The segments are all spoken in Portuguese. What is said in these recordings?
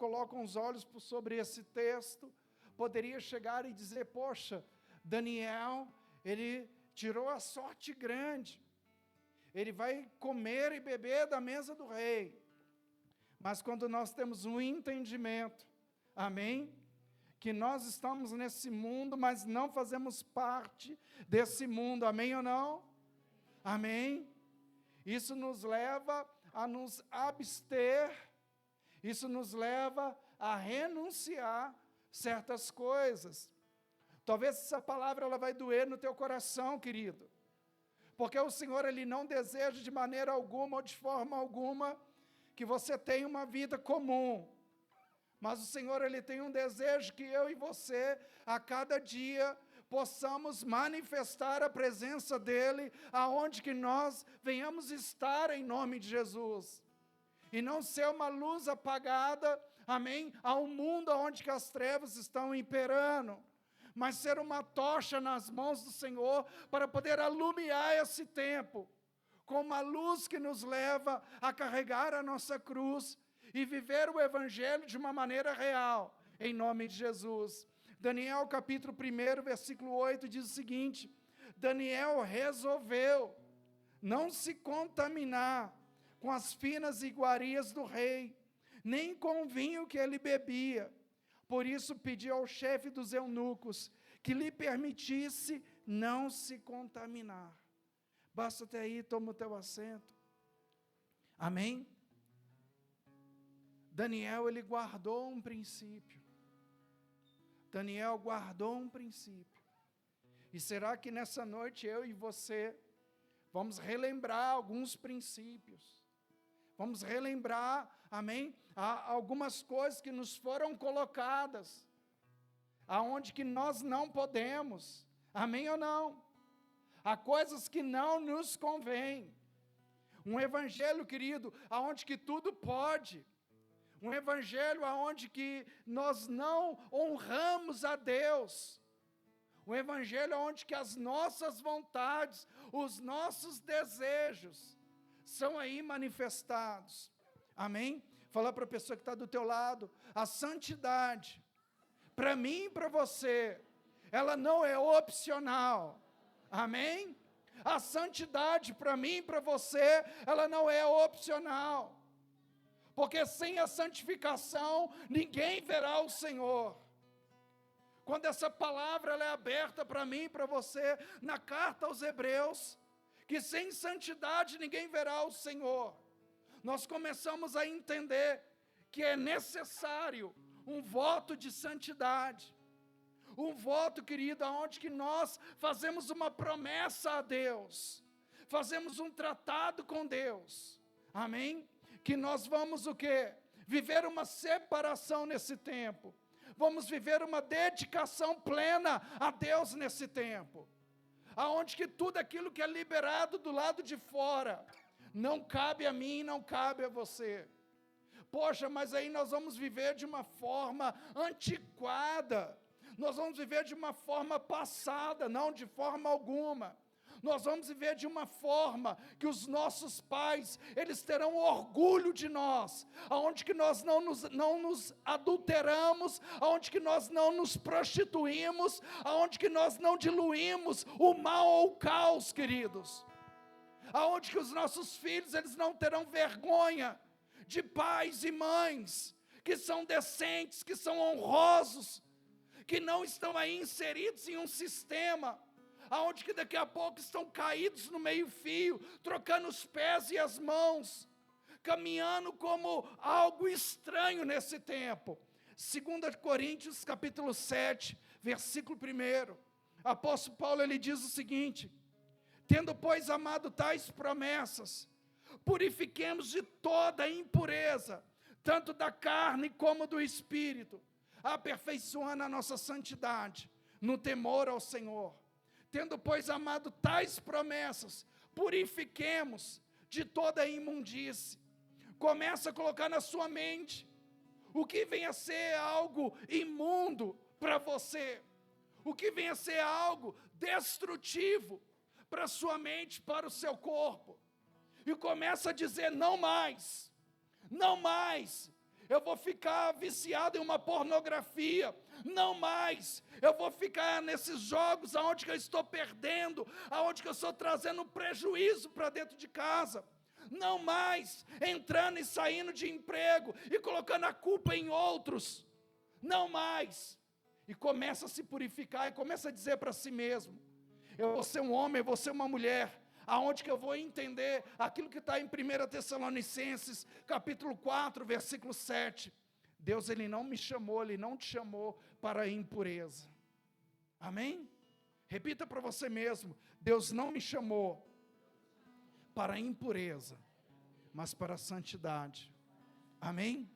colocam os olhos sobre esse texto, poderia chegar e dizer, poxa, Daniel, ele tirou a sorte grande, ele vai comer e beber da mesa do rei. Mas quando nós temos um entendimento, amém? Que nós estamos nesse mundo, mas não fazemos parte desse mundo, amém ou não? Amém? Isso nos leva a nos abster, isso nos leva a renunciar certas coisas. Talvez essa palavra ela vai doer no teu coração, querido, porque o Senhor ele não deseja de maneira alguma ou de forma alguma que você tenha uma vida comum, mas o Senhor ele tem um desejo que eu e você, a cada dia, possamos manifestar a presença dEle, aonde que nós venhamos estar em nome de Jesus, e não ser uma luz apagada, amém, ao mundo onde que as trevas estão imperando, mas ser uma tocha nas mãos do Senhor, para poder alumiar esse tempo, com uma luz que nos leva a carregar a nossa cruz, e viver o Evangelho de uma maneira real, em nome de Jesus. Daniel capítulo 1, versículo 8, diz o seguinte, Daniel resolveu não se contaminar com as finas iguarias do rei, nem com o vinho que ele bebia. Por isso pediu ao chefe dos eunucos que lhe permitisse não se contaminar. Basta até aí, toma o teu assento. Amém? Daniel, ele guardou um princípio. Daniel guardou um princípio. E será que nessa noite eu e você vamos relembrar alguns princípios? Vamos relembrar, amém? Algumas coisas que nos foram colocadas, aonde que nós não podemos, amém ou não? Há coisas que não nos convêm. Um evangelho, querido, aonde que tudo pode. Um evangelho aonde que nós não honramos a Deus. Um evangelho onde que as nossas vontades, os nossos desejos, são aí manifestados. Amém? Fala para a pessoa que está do teu lado, a santidade, para mim e para você, ela não é opcional. Amém? A santidade para mim e para você, ela não é opcional. Porque sem a santificação, ninguém verá o Senhor. Quando essa palavra ela é aberta para mim e para você, na carta aos Hebreus, que sem santidade ninguém verá o Senhor, nós começamos a entender que é necessário um voto de santidade, um voto, querido, onde que nós fazemos uma promessa a Deus, fazemos um tratado com Deus, amém? Que nós vamos o quê? Viver uma separação nesse tempo, vamos viver uma dedicação plena a Deus nesse tempo, aonde que tudo aquilo que é liberado do lado de fora, não cabe a mim, não cabe a você. Poxa, mas aí nós vamos viver de uma forma antiquada, nós vamos viver de uma forma passada, não de forma alguma. Nós vamos viver de uma forma que os nossos pais, eles terão orgulho de nós, aonde que nós não nos adulteramos, aonde que nós não nos prostituímos, aonde que nós não diluímos o mal ou o caos, queridos, aonde que os nossos filhos, eles não terão vergonha de pais e mães, que são decentes, que são honrosos, que não estão aí inseridos em um sistema, aonde que daqui a pouco estão caídos no meio fio, trocando os pés e as mãos, caminhando como algo estranho nesse tempo. 2 Coríntios capítulo 7, versículo 1, apóstolo Paulo ele diz o seguinte, tendo pois amado tais promessas, purifiquemos de toda impureza, tanto da carne como do espírito, aperfeiçoando a nossa santidade, no temor ao Senhor. Tendo, pois, amado tais promessas, purifiquemos de toda imundície. Começa a colocar na sua mente o que vem a ser algo imundo para você, o que vem a ser algo destrutivo para a sua mente, para o seu corpo. E começa a dizer, não mais, não mais. eu vou ficar viciado em uma pornografia, não mais, eu vou ficar nesses jogos aonde que eu estou perdendo, aonde que eu estou trazendo prejuízo para dentro de casa, não mais entrando e saindo de emprego e colocando a culpa em outros, não mais, e começa a se purificar e começa a dizer para si mesmo, eu vou ser um homem, eu vou ser uma mulher, aonde que eu vou entender aquilo que está em 1 Tessalonicenses, capítulo 4, versículo 7. Deus, Ele não me chamou, Ele não te chamou para a impureza. Amém? Repita para você mesmo, Deus não me chamou para a impureza, mas para a santidade. Amém?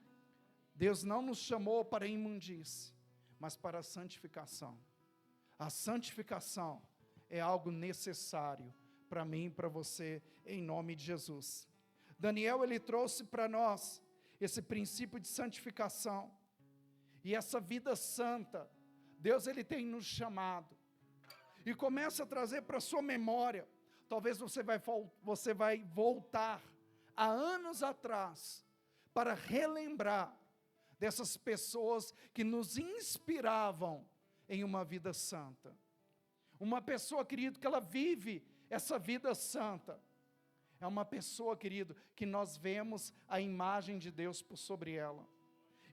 Deus não nos chamou para a imundície, mas para a santificação. A santificação é algo necessário para mim e para você, em nome de Jesus. Daniel, ele trouxe para nós esse princípio de santificação, e essa vida santa, Deus, ele tem nos chamado, e começa a trazer para a sua memória, talvez você vai voltar a anos atrás, para relembrar dessas pessoas que nos inspiravam em uma vida santa, uma pessoa, querido, que ela vive essa vida santa, é uma pessoa, querido, que nós vemos a imagem de Deus por sobre ela.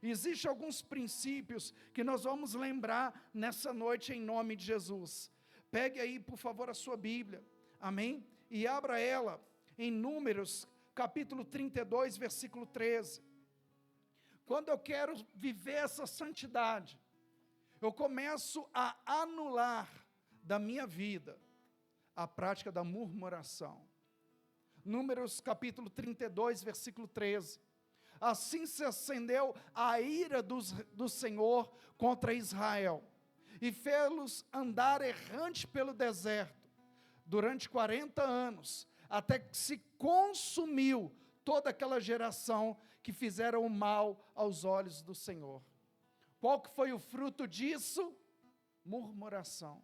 Existem alguns princípios que nós vamos lembrar nessa noite em nome de Jesus. Pegue aí, por favor, a sua Bíblia, amém? E abra ela em Números, capítulo 32, versículo 13. Quando eu quero viver essa santidade, eu começo a anular da minha vida a prática da murmuração. Números capítulo 32, versículo 13. Assim se acendeu a ira do Senhor contra Israel, e fê-los andar errante pelo deserto, durante 40 anos, até que se consumiu toda aquela geração que fizeram o mal aos olhos do Senhor. Qual que foi o fruto disso? Murmuração.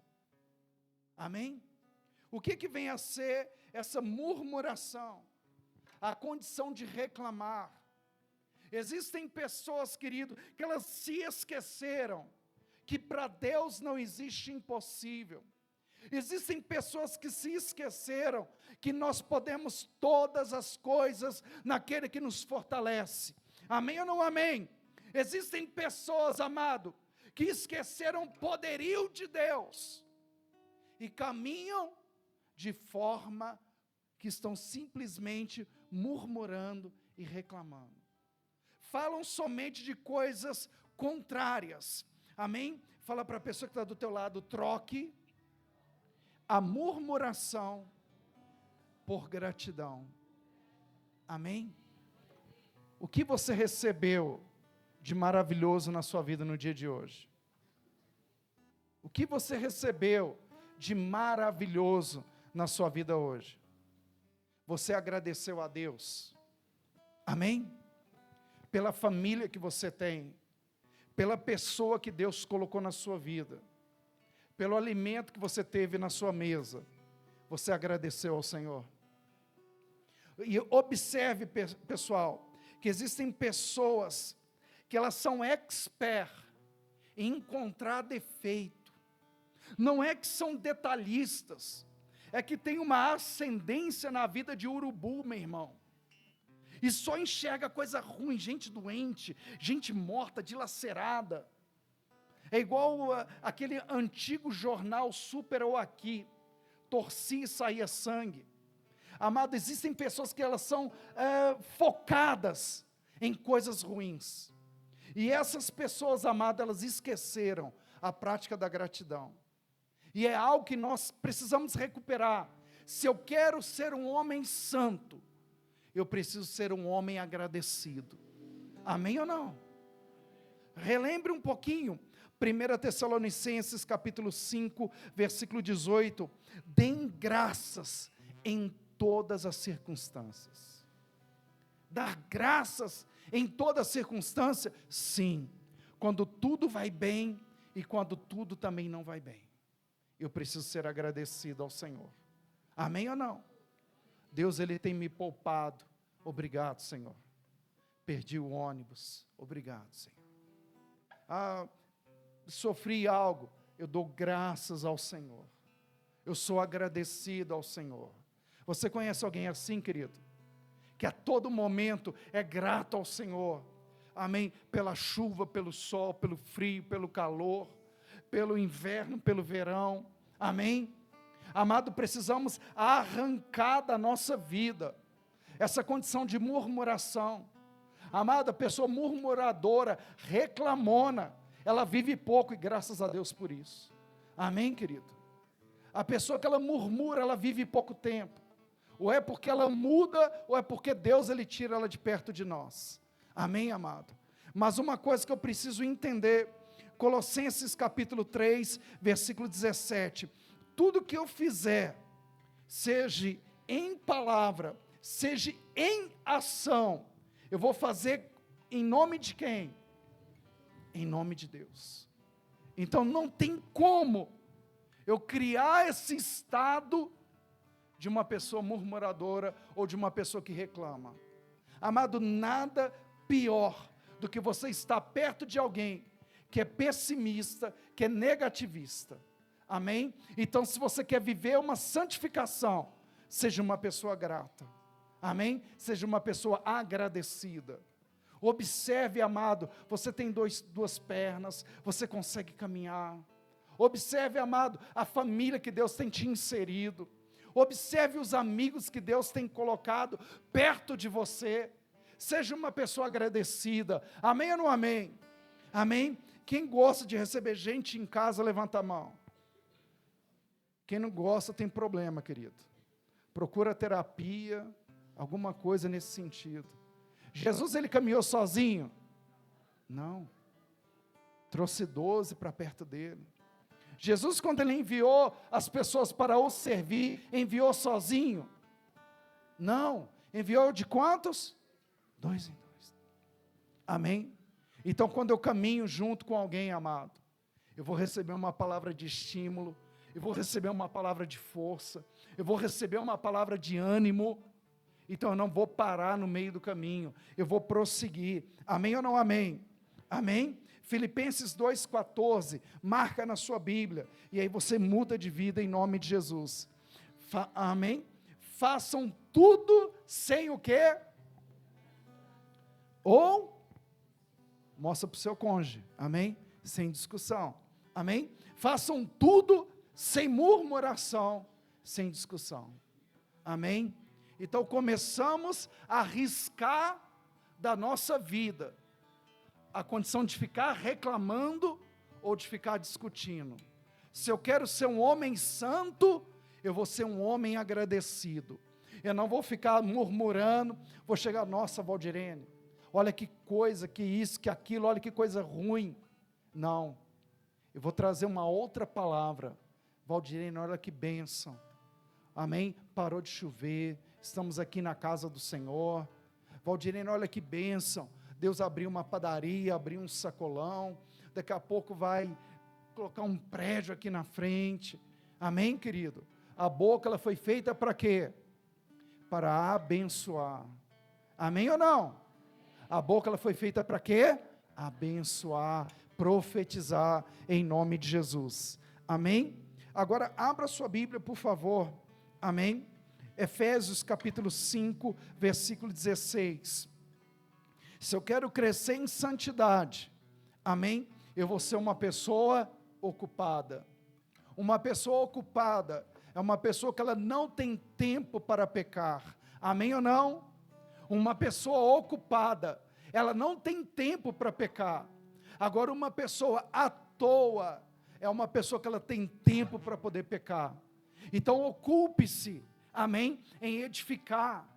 Amém? O que vem a ser essa murmuração? A condição de reclamar. Existem pessoas, querido, que elas se esqueceram que para Deus não existe impossível. Existem pessoas que se esqueceram que nós podemos todas as coisas naquele que nos fortalece. Amém ou não amém? Existem pessoas, amado, que esqueceram o poderio de Deus e caminham de forma que estão simplesmente murmurando e reclamando. Falam somente de coisas contrárias. Amém? Fala para a pessoa que está do teu lado, troque a murmuração por gratidão. Amém? O que você recebeu de maravilhoso na sua vida no dia de hoje? O que você recebeu de maravilhoso na sua vida hoje? Você agradeceu a Deus? Amém? Pela família que você tem, pela pessoa que Deus colocou na sua vida, pelo alimento que você teve na sua mesa, você agradeceu ao Senhor? E observe, pessoal, que existem pessoas que elas são expert em encontrar defeito. Não é que são detalhistas, é que tem uma ascendência na vida de urubu, meu irmão. E só enxerga coisa ruim, gente doente, gente morta, dilacerada. É igual aquele antigo jornal Super ou Aqui, torcia e saía sangue. Amado, existem pessoas que elas são focadas em coisas ruins. E essas pessoas, amado, elas esqueceram a prática da gratidão. E é algo que nós precisamos recuperar. Se eu quero ser um homem santo, eu preciso ser um homem agradecido. Amém ou não? Relembre um pouquinho, 1 Tessalonicenses capítulo 5, versículo 18, deem graças em todas as circunstâncias. Dar graças em toda circunstância? Sim, quando tudo vai bem e quando tudo também não vai bem. Eu preciso ser agradecido ao Senhor. Amém ou não? Deus, Ele tem me poupado. Obrigado, Senhor, Perdi o ônibus. Obrigado, Senhor. Sofri algo. Eu dou graças ao Senhor. Eu sou agradecido ao Senhor. Você conhece alguém assim, querido? Que a todo momento é grato ao Senhor. Amém? Pela chuva, pelo sol, pelo frio, pelo calor, pelo inverno, pelo verão. Amém? Amado, precisamos arrancar da nossa vida essa condição de murmuração. Amado, a pessoa murmuradora, reclamona, ela vive pouco e graças a Deus por isso. Amém, querido? A pessoa que ela murmura, ela vive pouco tempo. Ou é porque ela muda, ou é porque Deus ele tira ela de perto de nós. Amém, amado? Mas uma coisa que eu preciso entender, Colossenses capítulo 3, versículo 17. Tudo que eu fizer, seja em palavra, seja em ação, eu vou fazer em nome de quem? Em nome de Deus. Então não tem como eu criar esse estado de uma pessoa murmuradora ou de uma pessoa que reclama. Amado, nada pior do que você estar perto de alguém que é pessimista, que é negativista. Amém? Então, se você quer viver uma santificação, seja uma pessoa grata. Amém? Seja uma pessoa agradecida. Observe, amado, você tem duas pernas, você consegue caminhar. Observe, amado, a família que Deus tem te inserido. Observe os amigos que Deus tem colocado perto de você. Seja uma pessoa agradecida. Amém ou não amém? Amém? Quem gosta de receber gente em casa, levanta a mão. Quem não gosta tem problema, querido. Procura terapia, alguma coisa nesse sentido. Jesus, ele caminhou sozinho? Não. Trouxe 12 para perto dele. Jesus, quando ele enviou as pessoas para o servir, enviou sozinho? Não. Enviou de quantos? 2 em 2. Amém? Então, quando eu caminho junto com alguém, amado, eu vou receber uma palavra de estímulo, eu vou receber uma palavra de força, eu vou receber uma palavra de ânimo. Então, eu não vou parar no meio do caminho, eu vou prosseguir. Amém ou não amém? Amém? Filipenses 2,14, marca na sua Bíblia, e aí você muda de vida em nome de Jesus. Amém? Façam tudo sem o quê? Ou, mostra para o seu cônjuge, amém? Sem discussão, amém? Façam tudo sem murmuração, sem discussão, amém? Então começamos a arriscar da nossa vida a condição de ficar reclamando ou de ficar discutindo. Se eu quero ser um homem santo, eu vou ser um homem agradecido. Eu não vou ficar murmurando, vou chegar, nossa, Valdirene, olha que coisa, que isso, que aquilo, olha que coisa ruim. Não, eu vou trazer uma outra palavra. Valdirene, olha que bênção. Amém? Parou de chover, estamos aqui na casa do Senhor. Valdirene, olha que bênção. Deus abriu uma padaria, abriu um sacolão, daqui a pouco vai colocar um prédio aqui na frente. Amém, querido? A boca, ela foi feita para quê? Para abençoar. Amém ou não? A boca, ela foi feita para quê? Abençoar, profetizar em nome de Jesus. Amém? Agora, abra sua Bíblia, por favor. Amém? Efésios capítulo 5, versículo 16. Se eu quero crescer em santidade, amém? Eu vou ser uma pessoa ocupada. Uma pessoa ocupada é uma pessoa que ela não tem tempo para pecar. Amém ou não? Uma pessoa ocupada, ela não tem tempo para pecar. Agora, uma pessoa à toa é uma pessoa que ela tem tempo para poder pecar. Então, ocupe-se, amém, em edificar.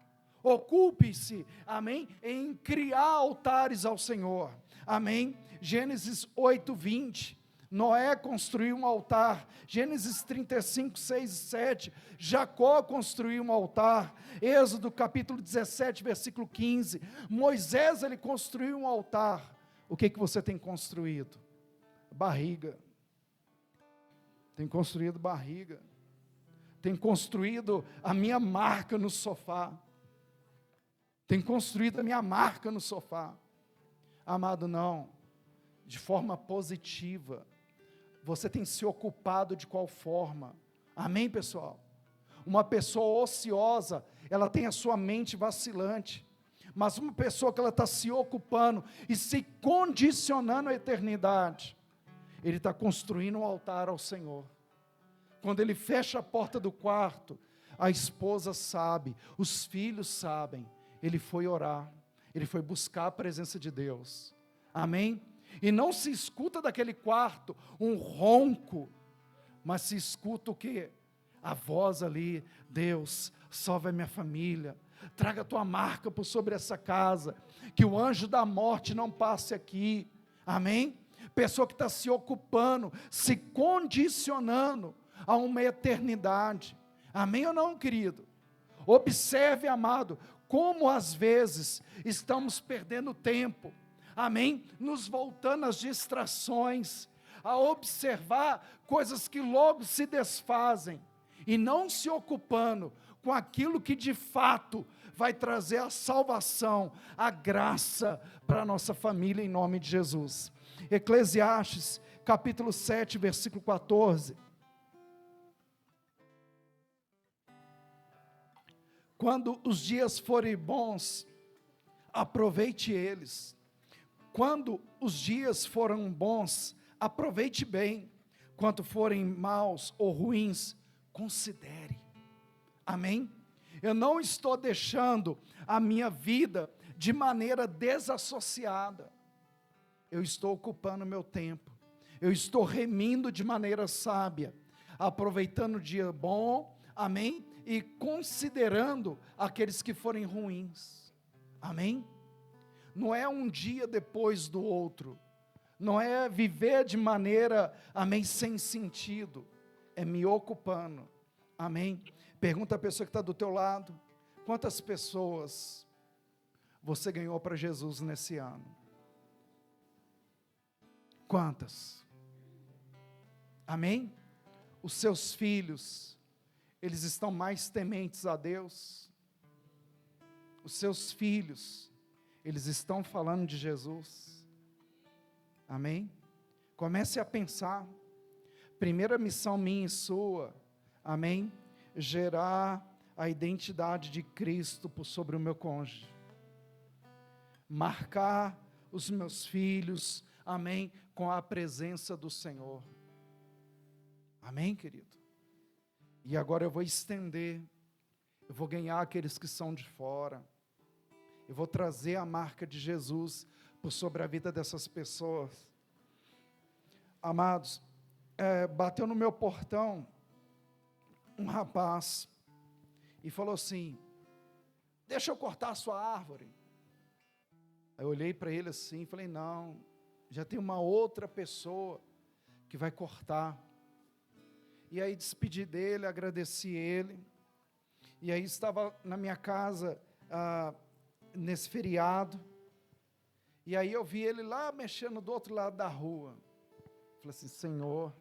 Ocupe-se, amém, em criar altares ao Senhor, amém. Gênesis 8:20, Noé construiu um altar. Gênesis 35, 6 e 7, Jacó construiu um altar. Êxodo capítulo 17, versículo 15, Moisés, ele construiu um altar. O que você tem construído? Barriga. Tem construído barriga. Tem construído a minha marca no sofá. Tenho construído a minha marca no sofá. Amado, não. De forma positiva. Você tem se ocupado de qual forma? Amém, pessoal? Uma pessoa ociosa, ela tem a sua mente vacilante. Mas uma pessoa que ela está se ocupando e se condicionando à eternidade, ele está construindo um altar ao Senhor. Quando ele fecha a porta do quarto, a esposa sabe, os filhos sabem, ele foi orar, ele foi buscar a presença de Deus. Amém? E não se escuta daquele quarto um ronco, mas se escuta o quê? A voz ali: Deus, salve a minha família, traga a tua marca por sobre essa casa, que o anjo da morte não passe aqui. Amém? Pessoa que está se ocupando, se condicionando a uma eternidade. Amém ou não, querido? Observe, amado, como às vezes estamos perdendo tempo. Amém? Nos voltando às distrações, a observar coisas que logo se desfazem, e não se ocupando com aquilo que de fato vai trazer a salvação, a graça para a nossa família, em nome de Jesus. Eclesiastes, capítulo 7, versículo 14. Quando os dias forem bons, aproveite eles. Quando os dias forem bons, aproveite bem. Quando forem maus ou ruins, considere. Amém? Eu não estou deixando a minha vida de maneira desassociada. Eu estou ocupando meu tempo. Eu estou remindo de maneira sábia, aproveitando o dia bom, amém? E considerando aqueles que forem ruins. Amém? Não é um dia depois do outro. Não é viver de maneira, amém, sem sentido. É me ocupando. Amém? Pergunta a pessoa que está do teu lado: quantas pessoas você ganhou para Jesus nesse ano? Quantas? Amém? Os seus filhos, eles estão mais tementes a Deus? Os seus filhos, eles estão falando de Jesus? Amém? Comece a pensar. Primeira missão minha e sua, amém? Gerar a identidade de Cristo por sobre o meu cônjuge. Marcar os meus filhos, amém? Com a presença do Senhor. Amém, querido? E agora eu vou estender, eu vou ganhar aqueles que são de fora, eu vou trazer a marca de Jesus por sobre a vida dessas pessoas. Amados, bateu no meu portão um rapaz e falou assim: deixa eu cortar a sua árvore. Aí eu olhei para ele assim e falei: não, já tem uma outra pessoa que vai cortar. E aí despedi dele, agradeci ele, e aí estava na minha casa, nesse feriado, e aí eu vi ele lá mexendo do outro lado da rua. Falei assim: Senhor,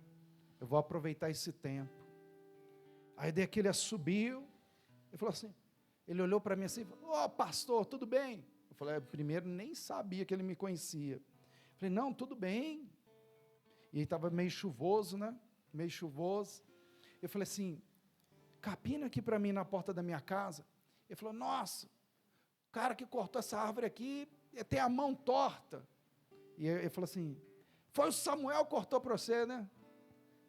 eu vou aproveitar esse tempo. Aí dei aquele assobio, ele falou assim, ele olhou para mim assim, falou: pastor, tudo bem? Eu falei: primeiro nem sabia que ele me conhecia. Eu falei: não, tudo bem. E estava meio chuvoso, né? Meio chuvoso. Eu falei assim: capina aqui para mim na porta da minha casa. Ele falou: nossa, o cara que cortou essa árvore aqui tem a mão torta. E ele falou assim: foi o Samuel que cortou para você, né?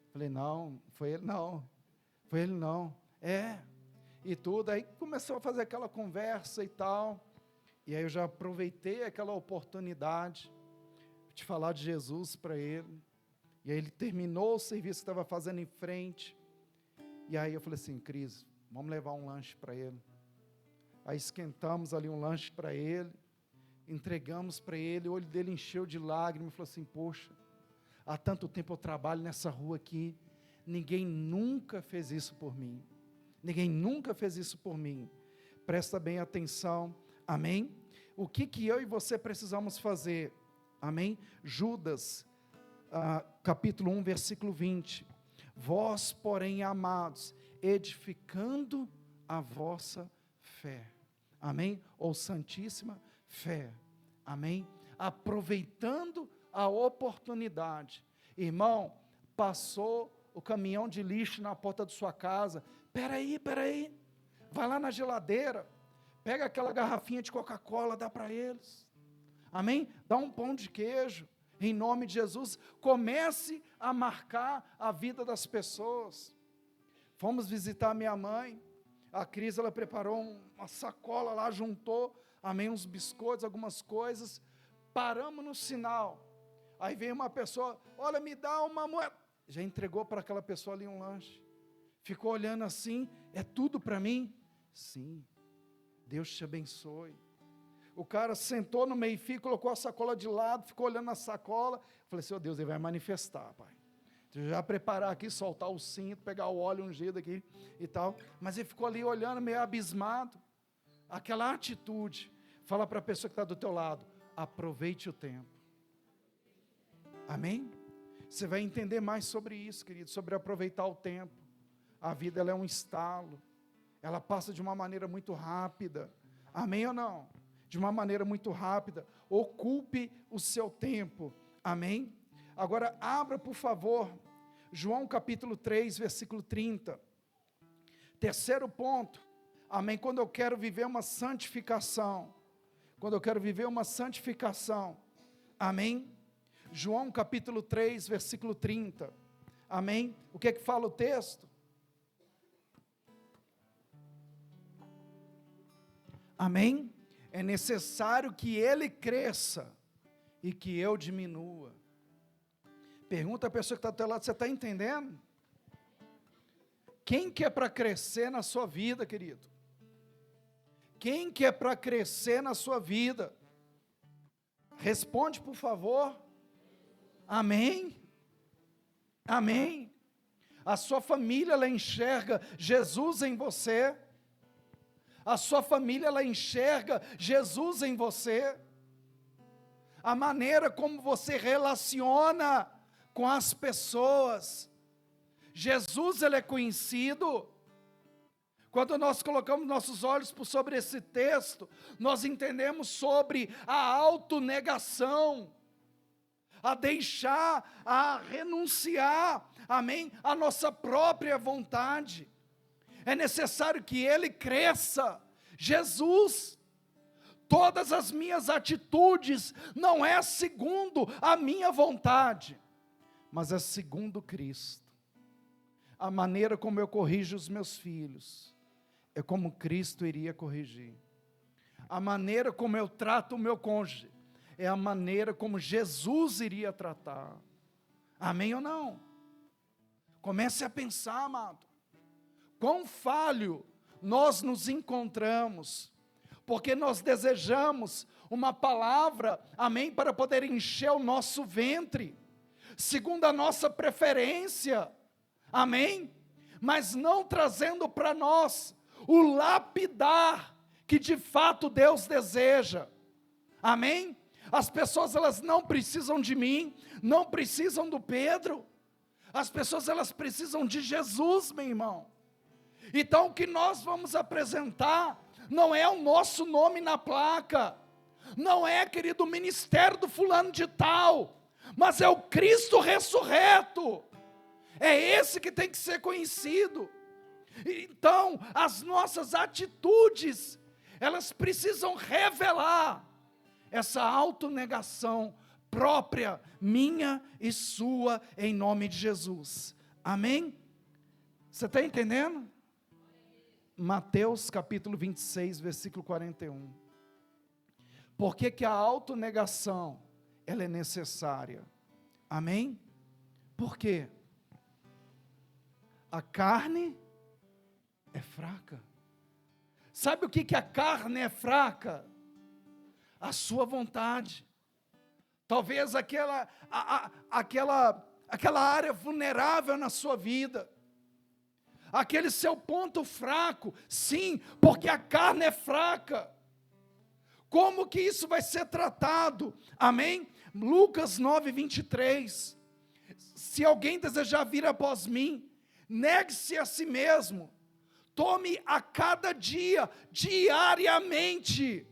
Eu falei: não, foi ele não. Foi ele não. E tudo. Aí começou a fazer aquela conversa e tal. E aí eu já aproveitei aquela oportunidade de falar de Jesus para ele. E aí ele terminou o serviço que estava fazendo em frente. E aí eu falei assim: Cris, vamos levar um lanche para ele. Aí esquentamos ali um lanche para ele, entregamos para ele, o olho dele encheu de lágrimas, e falou assim: poxa, há tanto tempo eu trabalho nessa rua aqui, ninguém nunca fez isso por mim. Ninguém nunca fez isso por mim. Presta bem atenção, amém? O que eu e você precisamos fazer? Amém? Judas, capítulo 1, versículo 20. Vós, porém, amados, edificando a vossa fé. amém? Ou santíssima fé, amém? Aproveitando a oportunidade. Irmão, passou o caminhão de lixo na porta da sua casa, peraí, vai lá na geladeira, pega aquela garrafinha de Coca-Cola, dá para eles, amém? Dá um pão de queijo, em nome de Jesus, comece a marcar a vida das pessoas. Fomos visitar minha mãe, a Cris, ela preparou uma sacola lá, juntou, amém, uns biscoitos, algumas coisas, paramos no sinal, aí veio uma pessoa, olha, me dá uma moeda, já entregou para aquela pessoa ali um lanche, ficou olhando assim, é tudo para mim? Sim, Deus te abençoe. O cara sentou no meio-fio, colocou a sacola de lado, ficou olhando a sacola, falei, Senhor Deus, ele vai manifestar, pai. Já preparar aqui, soltar o cinto, pegar o óleo ungido aqui e tal, mas ele ficou ali olhando, meio abismado, aquela atitude. Fala para a pessoa que está do teu lado, aproveite o tempo, amém? Você vai entender mais sobre isso, querido, sobre aproveitar o tempo. A vida, ela é um estalo, ela passa de uma maneira muito rápida, amém ou não? De uma maneira muito rápida, ocupe o seu tempo, amém? Agora, abra por favor, João capítulo 3, versículo 30, terceiro ponto, amém? Quando eu quero viver uma santificação, amém? João capítulo 3, versículo 30, amém? O que é que fala o texto? Amém? É necessário que ele cresça e que eu diminua. Pergunta a pessoa que está do teu lado, você está entendendo? Quem que é para crescer na sua vida, querido? Quem que é para crescer na sua vida? Responde, por favor. Amém? Amém? A sua família, ela enxerga Jesus em você. A sua família, ela enxerga Jesus em você. A maneira como você relaciona com as pessoas. Jesus, ele é conhecido. Quando nós colocamos nossos olhos sobre esse texto, nós entendemos sobre a autonegação, a deixar, a renunciar, amém, a nossa própria vontade. É necessário que ele cresça. Jesus, todas as minhas atitudes não é segundo a minha vontade, mas é segundo Cristo. A maneira como eu corrijo os meus filhos é como Cristo iria corrigir. A maneira como eu trato o meu cônjuge é a maneira como Jesus iria tratar. Amém ou não? Comece a pensar, amado. Quão falho nós nos encontramos, porque nós desejamos uma palavra, amém, para poder encher o nosso ventre, segundo a nossa preferência, amém, mas não trazendo para nós o lapidar que de fato Deus deseja, amém? As pessoas, elas não precisam de mim, não precisam do Pedro, as pessoas, elas precisam de Jesus, meu irmão. Então o que nós vamos apresentar não é o nosso nome na placa, não é, querido, o ministério do fulano de tal, mas é o Cristo ressurreto, é esse que tem que ser conhecido. Então as nossas atitudes, elas precisam revelar essa autonegação própria, minha e sua, em nome de Jesus, amém? Você está entendendo? Mateus capítulo 26, versículo 41. Por que que a autonegação, ela é necessária? Amém? Por quê? A carne é fraca. Sabe o que que a carne é fraca? A sua vontade. Talvez aquela área vulnerável na sua vida. Aquele seu ponto fraco, sim, porque a carne é fraca. Como que isso vai ser tratado? Amém? Lucas 9, 23. Se alguém desejar vir após mim, negue-se a si mesmo, Tome a cada dia, diariamente,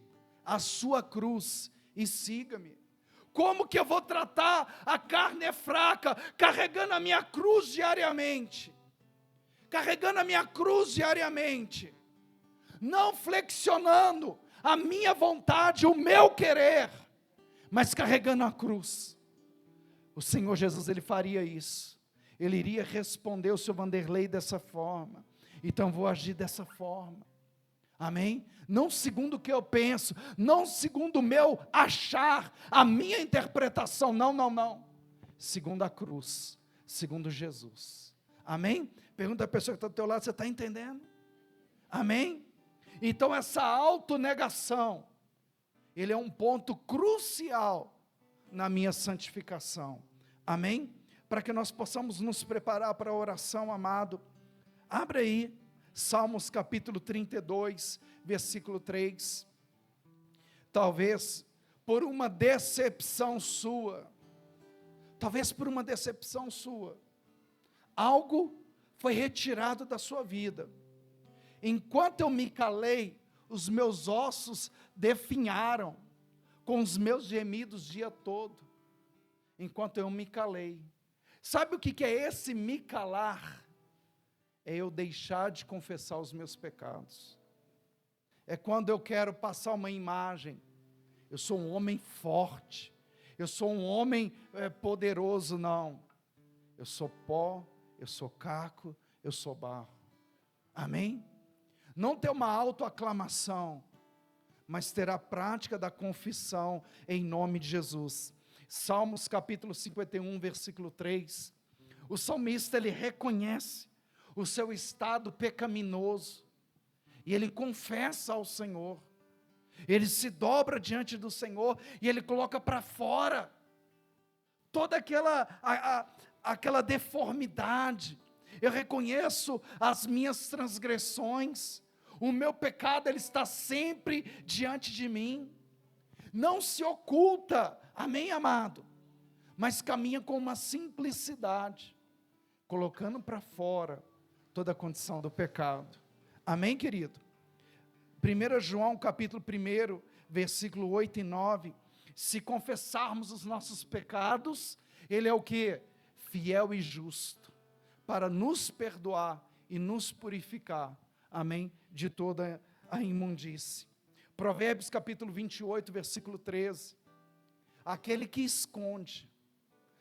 a sua cruz e siga-me. Como que eu vou tratar a carne fraca? Carregando a minha cruz diariamente. Carregando a minha cruz diariamente. Não flexionando a minha vontade, o meu querer, mas carregando a cruz. O Senhor Jesus, Ele faria isso. Ele iria responder o seu Vanderlei dessa forma. Então vou agir dessa forma. Amém? Não segundo o que eu penso, não segundo o meu achar, a minha interpretação, não. Segundo a cruz, segundo Jesus. Amém? Pergunta a pessoa que está do teu lado, você está entendendo? Amém? Então essa autonegação, ele é um ponto crucial na minha santificação. Amém? Para que nós possamos nos preparar para a oração, amado. Abre aí, Salmos capítulo 32, versículo 3. Talvez por uma decepção sua, algo foi retirado da sua vida. Enquanto eu me calei, os meus ossos definharam, com os meus gemidos o dia todo. Enquanto eu me calei. Sabe o que é esse me calar? É eu deixar de confessar os meus pecados. É quando eu quero passar uma imagem. Eu sou um homem forte. Eu sou um homem poderoso, não. Eu sou pó, eu sou caco, eu sou barro. Amém? Não ter uma autoaclamação, mas ter a prática da confissão em nome de Jesus. Salmos capítulo 51, versículo 3. O salmista, ele reconhece o seu estado pecaminoso, e ele confessa ao Senhor, ele se dobra diante do Senhor, e ele coloca para fora, toda aquela deformidade. Eu reconheço as minhas transgressões, o meu pecado, ele está sempre diante de mim, não se oculta, amém, amado, mas caminha com uma simplicidade, colocando para fora toda a condição do pecado. Amém, querido? 1 João capítulo 1, versículo 8 e 9, se confessarmos os nossos pecados, Ele é o que? Fiel e justo, para nos perdoar e nos purificar, amém, de toda a imundície. Provérbios capítulo 28, versículo 13, aquele que esconde,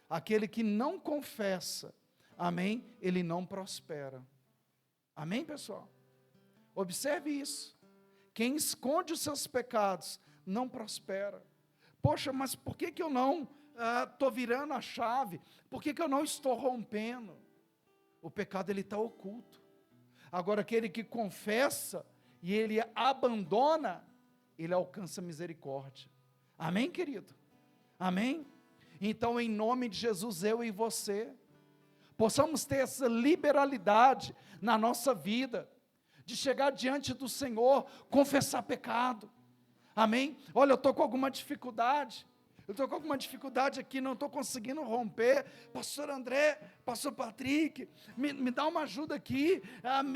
aquele que não confessa, amém, ele não prospera. Amém, pessoal? Observe isso. Quem esconde os seus pecados não prospera. Poxa, mas por que eu não estou virando a chave? Por que eu não estou rompendo? O pecado, ele está oculto. Agora, aquele que confessa e ele abandona, ele alcança misericórdia. Amém, querido? Amém? Então, em nome de Jesus, eu e você possamos ter essa liberalidade na nossa vida, de chegar diante do Senhor, confessar pecado. Amém? Olha, eu estou com alguma dificuldade. Aqui, não estou conseguindo romper. Pastor André, Pastor Patrick, me dá uma ajuda aqui,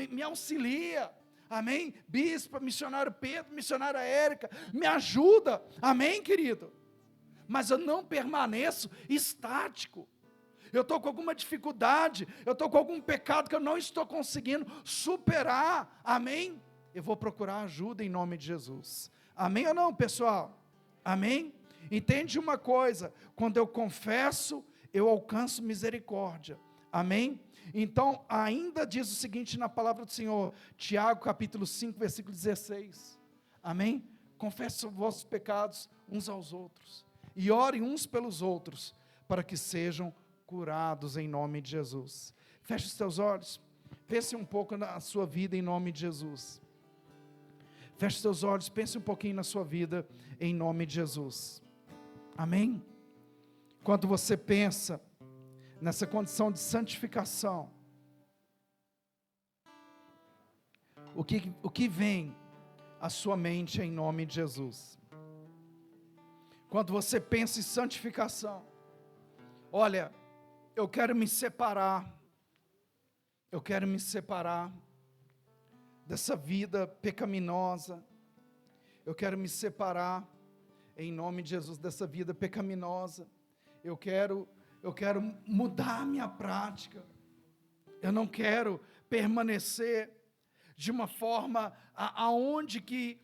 me auxilia. Amém? Bispa, missionário Pedro, missionária Érica, me ajuda. Amém, querido? Mas eu não permaneço estático. Eu estou com alguma dificuldade, eu estou com algum pecado que eu não estou conseguindo superar. Amém? Eu vou procurar ajuda em nome de Jesus. Amém ou não, pessoal? Amém? Entende uma coisa, quando eu confesso, eu alcanço misericórdia. Amém? Então, ainda diz o seguinte na palavra do Senhor, Tiago capítulo 5, versículo 16. Amém? Confessem os vossos pecados uns aos outros, e orem uns pelos outros, para que sejam curados em nome de Jesus. Feche os teus olhos, pense um pouco na sua vida em nome de Jesus. Feche os teus olhos, pense um pouquinho na sua vida em nome de Jesus. Amém? Quando você pensa nessa condição de santificação, o que vem à sua mente em nome de Jesus? Quando você pensa em santificação, olha, eu quero me separar dessa vida pecaminosa. Eu quero me separar, em nome de Jesus, dessa vida pecaminosa. Eu quero mudar a minha prática. Eu não quero permanecer de uma forma aonde que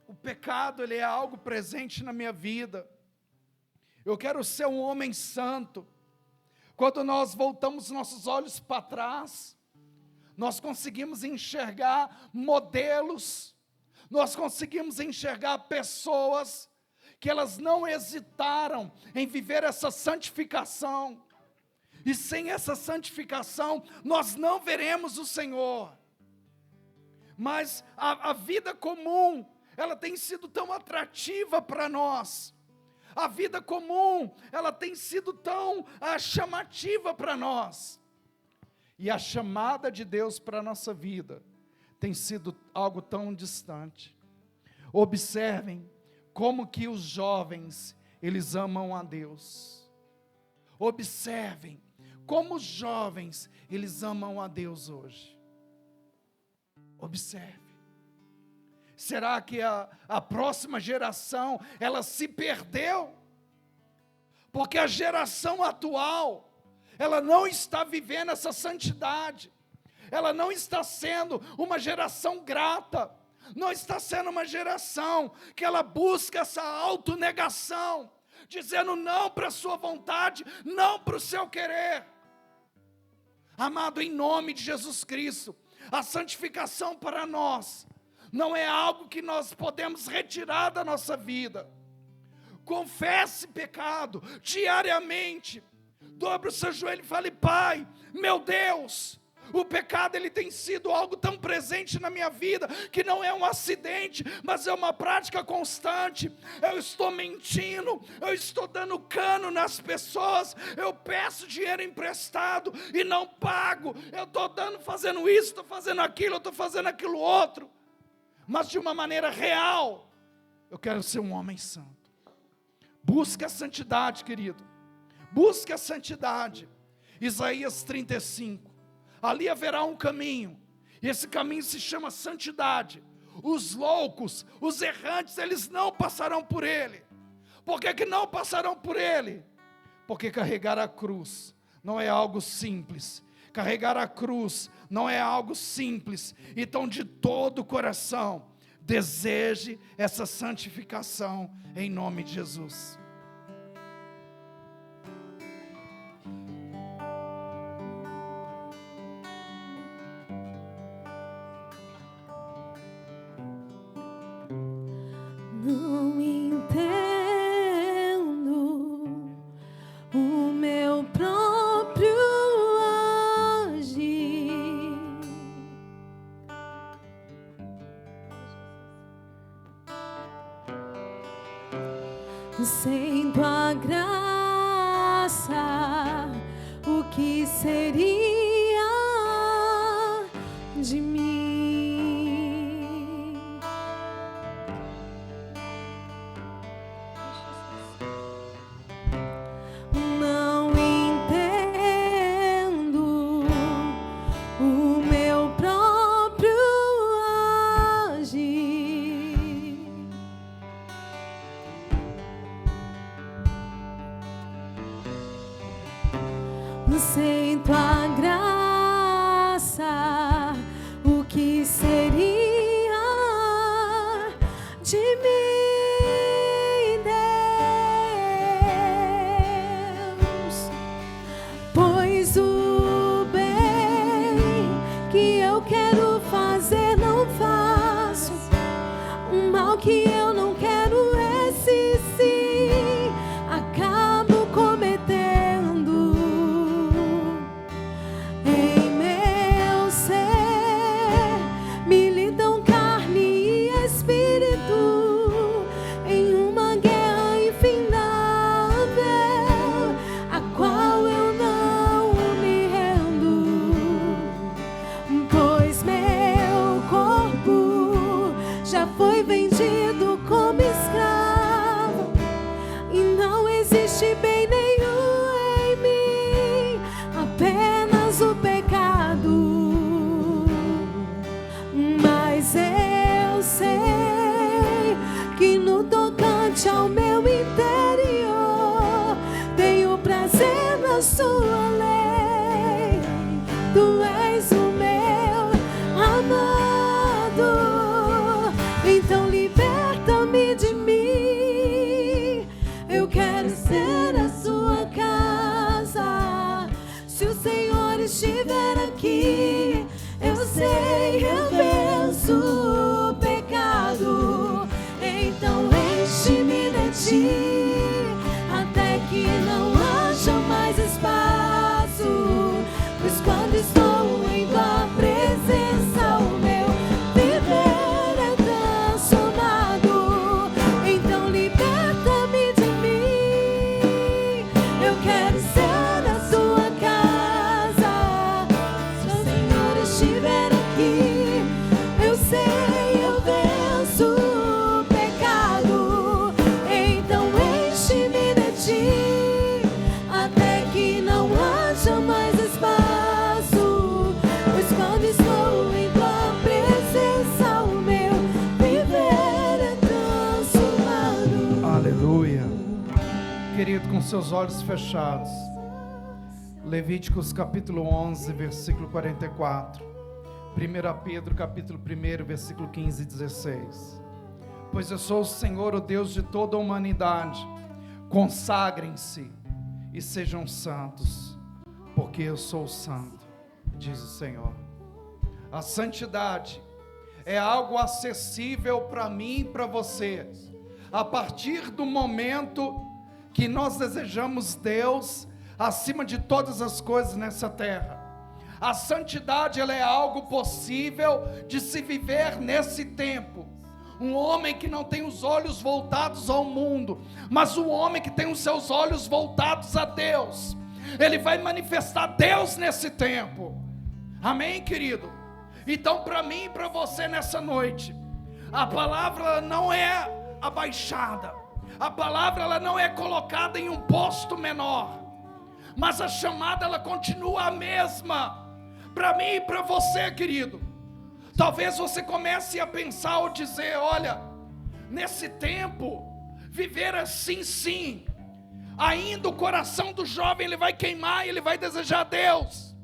o pecado ele é algo presente na minha vida. Eu quero ser um homem santo. Quando nós voltamos nossos olhos para trás, nós conseguimos enxergar modelos, nós conseguimos enxergar pessoas que elas não hesitaram em viver essa santificação. E sem essa santificação, nós não veremos o Senhor. Mas a vida comum, ela tem sido tão atrativa para nós. A vida comum, ela tem sido tão chamativa para nós. E a chamada de Deus para a nossa vida tem sido algo tão distante. Observem como que os jovens, eles amam a Deus. Observem como os jovens, eles amam a Deus hoje. Observe. Será que a próxima geração, ela se perdeu? Porque a geração atual, ela não está vivendo essa santidade. Ela não está sendo uma geração grata. Não está sendo uma geração que ela busca essa autonegação, dizendo não para a sua vontade, não para o seu querer. Amado, em nome de Jesus Cristo, a santificação para nós não é algo que nós podemos retirar da nossa vida. Confesse pecado diariamente. Dobre o seu joelho e fale: Pai, meu Deus, o pecado ele tem sido algo tão presente na minha vida, que não é um acidente, mas é uma prática constante. Eu estou mentindo, eu estou dando cano nas pessoas, eu peço dinheiro emprestado e não pago, eu estou fazendo isso, estou fazendo aquilo, eu estou fazendo aquilo outro, mas de uma maneira real. Eu quero ser um homem santo. Busque a santidade, querido, busque a santidade. Isaías 35, ali haverá um caminho, e esse caminho se chama santidade. Os loucos, os errantes, eles não passarão por ele. Por que não passarão por ele? Porque carregar a cruz não é algo simples. Carregar a cruz não é algo simples. Então, de todo o coração, deseje essa santificação em nome de Jesus. Não entendo o meu próprio agir. Sem tua graça, o que seria de mim? Não entendo o meu próprio agir. Sem tua graça, o que seria de mim, Deus? Pois o bem que eu quero fazer não faço, o mal que eu não quero, esse sim acabo cometendo. a sua lei. Tu és o meu amado, então liberta-me de mim. Eu quero ser a sua casa. Se o Senhor estiver aqui, eu sei, eu venço o pecado. Então enche-me de ti, até que não haja mais espaço. Pois quando estou em tua presença, o meu viver é transformado. Então liberta-me de mim. Eu quero ser a sua casa. Se o Senhor estiver aqui, eu sei, eu venço o pecado. Então enche-me de ti, até que não haja mais espaço. Pois quando estou em tua presença, o meu viver é transformado. Aleluia. Querido, com seus olhos fechados, Levíticos capítulo 11, versículo 44. 1 Pedro capítulo 1, versículo 15 e 16. Pois eu sou o Senhor, o Deus de toda a humanidade. Consagrem-se e sejam santos, porque eu sou santo, diz o Senhor. A santidade é algo acessível para mim e para você, a partir do momento que nós desejamos Deus acima de todas as coisas nessa terra. A santidade, ela é algo possível de se viver nesse tempo. Um homem que não tem os olhos voltados ao mundo, mas um homem que tem os seus olhos voltados a Deus, ele vai manifestar Deus nesse tempo. Amém, querido? Então, para mim e para você nessa noite, a palavra ela não é abaixada, a palavra ela não é colocada em um posto menor, mas a chamada ela continua a mesma. Para mim e para você, querido, talvez você comece a pensar ou dizer: olha, nesse tempo, viver assim sim, ainda o coração do jovem ele vai queimar e ele vai desejar Deus.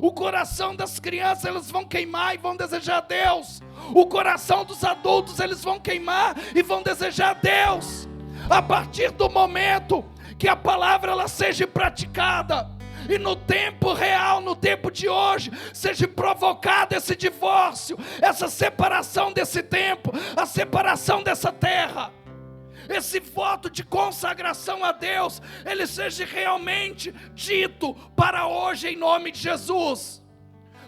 O coração das crianças elas vão queimar e vão desejar Deus. O coração dos adultos eles vão queimar e vão desejar Deus. A partir do momento que a palavra ela seja praticada, e no tempo real, no tempo de hoje, seja provocado esse divórcio, essa separação desse tempo, a separação dessa terra, esse voto de consagração a Deus, ele seja realmente dito para hoje em nome de Jesus.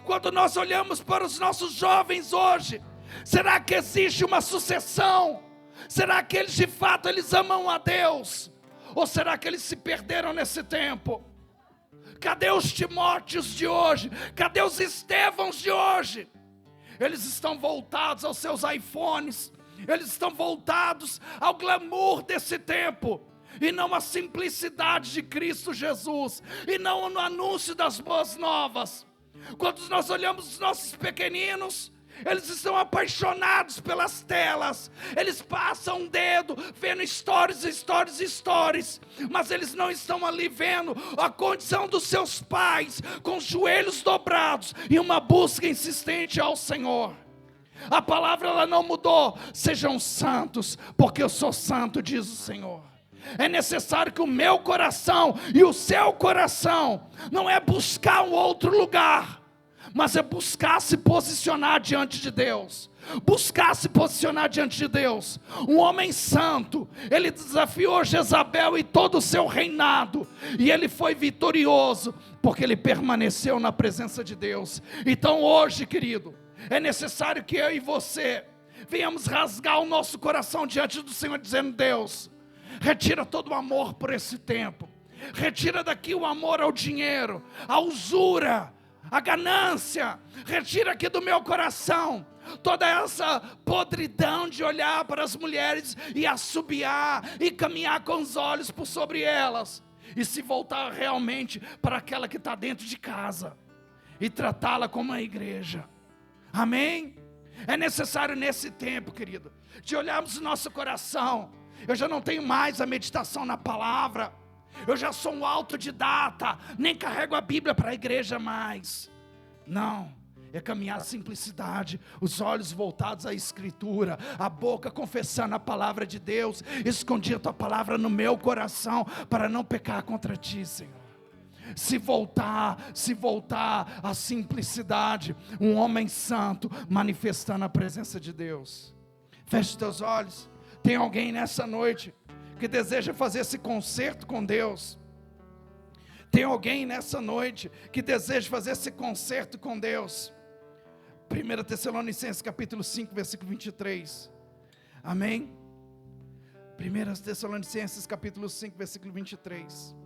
Quando nós olhamos para os nossos jovens hoje, será que existe uma sucessão? Será que eles de fato eles amam a Deus? Ou será que eles se perderam nesse tempo? Cadê os Timóteos de hoje? Cadê os Estevãos de hoje? Eles estão voltados aos seus iPhones, eles estão voltados ao glamour desse tempo, e não à simplicidade de Cristo Jesus, e não no anúncio das boas novas. Quando nós olhamos os nossos pequeninos, eles estão apaixonados pelas telas, eles passam um dedo, vendo stories, mas eles não estão ali vendo a condição dos seus pais, com os joelhos dobrados, e uma busca insistente ao Senhor. A palavra ela não mudou: sejam santos, porque eu sou santo, diz o Senhor. É necessário que o meu coração e o seu coração, não é buscar um outro lugar, mas é buscar se posicionar diante de Deus. Buscar se posicionar diante de Deus. Um homem santo, ele desafiou Jezabel e todo o seu reinado, e ele foi vitorioso, porque ele permaneceu na presença de Deus. Então hoje, querido, é necessário que eu e você venhamos rasgar o nosso coração diante do Senhor, dizendo: Deus, retira todo o amor por esse tempo, retira daqui o amor ao dinheiro, a usura, a ganância, retira aqui do meu coração toda essa podridão de olhar para as mulheres e assobiar e caminhar com os olhos por sobre elas, e se voltar realmente para aquela que está dentro de casa e tratá-la como uma igreja. Amém? É necessário nesse tempo, querido, de olharmos o nosso coração. Eu já não tenho mais a meditação na palavra, Eu já sou um autodidata, nem carrego a Bíblia para a igreja mais. Não, é caminhar a simplicidade, os olhos voltados à Escritura, a boca confessando a palavra de Deus, escondi a tua palavra no meu coração, para não pecar contra ti, Senhor. Se voltar à simplicidade, um homem santo manifestando a presença de Deus. Feche teus olhos. Tem alguém nessa noite que deseja fazer esse concerto com Deus? Tem alguém nessa noite que deseja fazer esse concerto com Deus? 1 Tessalonicenses capítulo 5, versículo 23. Amém? 1 Tessalonicenses capítulo 5, versículo 23.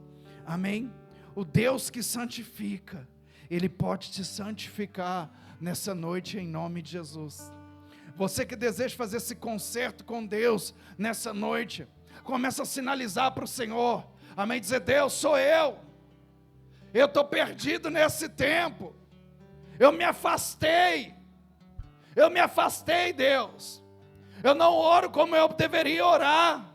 Amém? O Deus que santifica, Ele pode te santificar nessa noite em nome de Jesus. Você que deseja fazer esse concerto com Deus nessa noite, começa a sinalizar para o Senhor, amém, dizer: Deus, sou eu estou perdido nesse tempo, eu me afastei, Deus, eu não oro como eu deveria orar,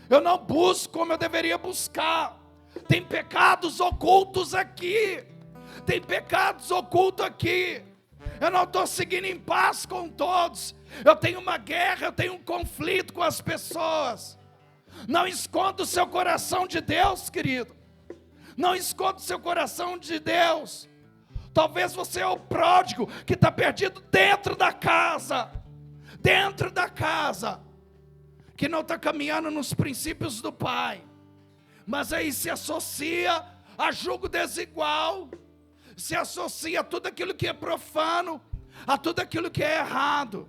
eu não busco como eu deveria buscar, tem pecados ocultos aqui, eu não estou seguindo em paz com todos, eu tenho uma guerra, eu tenho um conflito com as pessoas. Não esconda o seu coração de Deus, querido, não esconda o seu coração de Deus. Talvez você é o pródigo que está perdido dentro da casa, que não está caminhando nos princípios do Pai, mas aí se associa a julgo desigual, se associa a tudo aquilo que é profano, a tudo aquilo que é errado.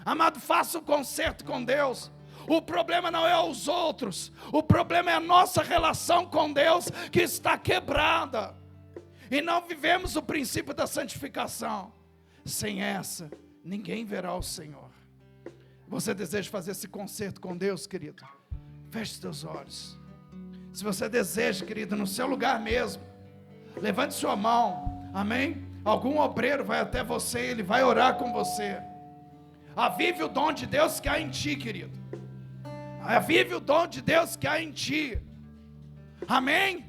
Amado, faça um concerto com Deus. O problema não é os outros, o problema é a nossa relação com Deus que está quebrada, e não vivemos o princípio da santificação. Sem essa, ninguém verá o Senhor. Você deseja fazer esse concerto com Deus, querido? Feche seus olhos. Se você deseja, querido, no seu lugar mesmo, levante sua mão, amém? Algum obreiro vai até você, ele vai orar com você. Avive o dom de Deus que há em ti, querido. Avive o dom de Deus que há em ti. Amém?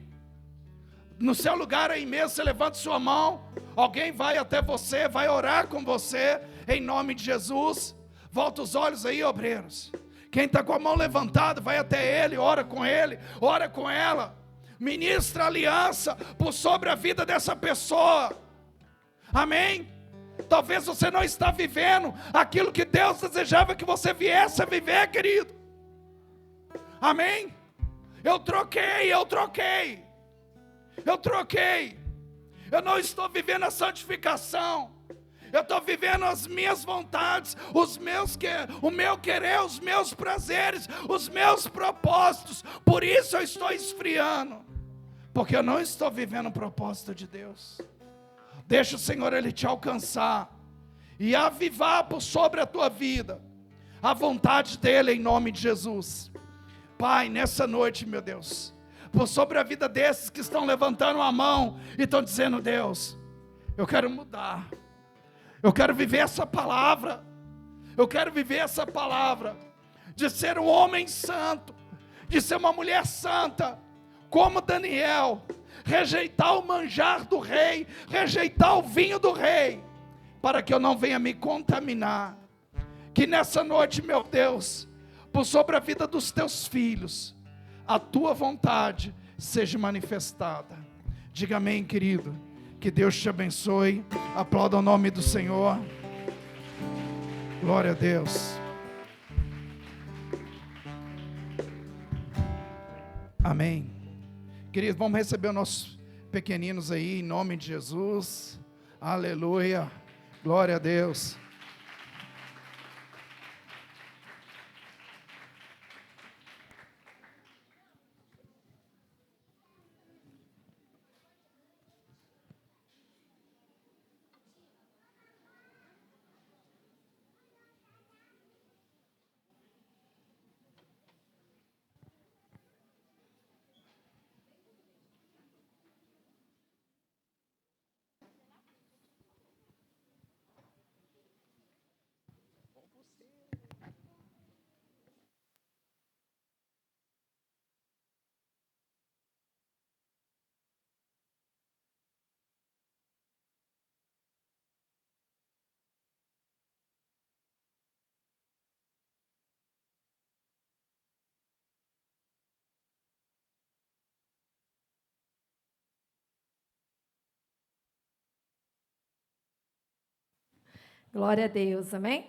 No seu lugar aí mesmo, você levanta sua mão, alguém vai até você, vai orar com você, em nome de Jesus. Volta os olhos aí, obreiros. Quem está com a mão levantada, vai até ele, ora com ela, ministra aliança por sobre a vida dessa pessoa. Amém? Talvez você não está vivendo aquilo que Deus desejava que você viesse a viver, querido. Amém? Eu troquei. Eu não estou vivendo a santificação. Eu estou vivendo as minhas vontades, o meu querer, os meus prazeres, os meus propósitos. Por isso eu estou esfriando, porque eu não estou vivendo o propósito de Deus. Deixa o Senhor Ele te alcançar e avivar por sobre a tua vida a vontade dEle em nome de Jesus. Pai, nessa noite, meu Deus, por sobre a vida desses que estão levantando a mão e estão dizendo: Deus, eu quero mudar, eu quero viver essa palavra, de ser um homem santo, de ser uma mulher santa, como Daniel, rejeitar o manjar do rei, rejeitar o vinho do rei, para que eu não venha me contaminar. Que nessa noite, meu Deus, por sobre a vida dos teus filhos, a tua vontade seja manifestada. Diga amém, querido. Que Deus te abençoe. Aplauda o nome do Senhor. Glória a Deus. Amém. Queridos, vamos receber os nossos pequeninos aí, em nome de Jesus. Aleluia. Glória a Deus. Glória a Deus, amém?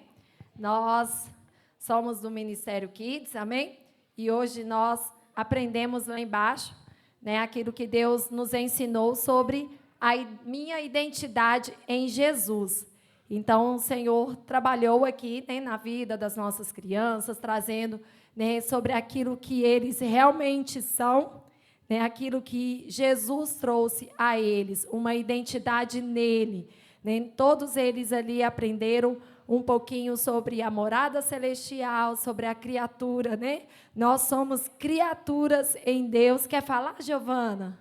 Nós somos do Ministério Kids, amém? E hoje nós aprendemos lá embaixo, né, aquilo que Deus nos ensinou sobre a minha identidade em Jesus. Então, o Senhor trabalhou aqui, né, na vida das nossas crianças, trazendo, né, sobre aquilo que eles realmente são, né, aquilo que Jesus trouxe a eles, uma identidade nele. Né? Todos eles ali aprenderam um pouquinho sobre a morada celestial, sobre a criatura. Né? Nós somos criaturas em Deus. Quer falar, Giovana?